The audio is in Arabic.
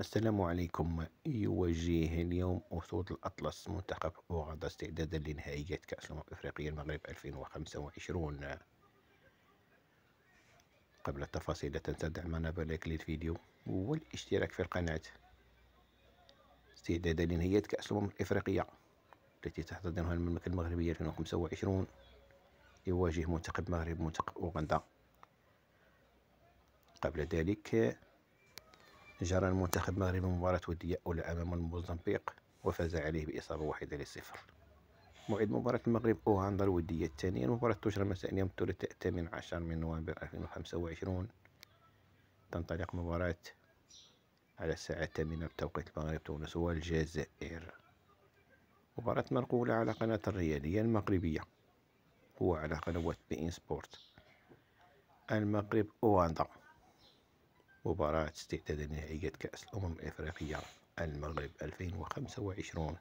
السلام عليكم. يوجه اليوم أسود الأطلس منتخب أوغندا استعدادا لنهائيات كأس أفريقيا المغرب 2025. قبل التفاصيل لا تنسى دعمنا بلايك للفيديو والاشتراك في القناة. استعدادا لنهائيات كأس الأفريقيا التي تحتضنها المملكة المغربية 2025 يواجه منتخب المغرب منتخب أوغندا. قبل ذلك جرى المنتخب المغربي مباراة ودية أولى أمام موزمبيق وفاز عليه بإصابة واحدة ل0. موعد مباراة المغرب أوغندا الودية الثانية. المباراة تجرى مساء يوم الثلاثاء 18 من نوفمبر 2025. تنطلق مباراة على الساعة 8 بتوقيت المغرب تونس والجزائر. مباراة منقولة على قناة الرياضية المغربية وعلى قنوات بي إن سبورت. المغرب أوغندا، مباراة استعداد لنهائيات كأس الأمم الأفريقية المغرب 2025.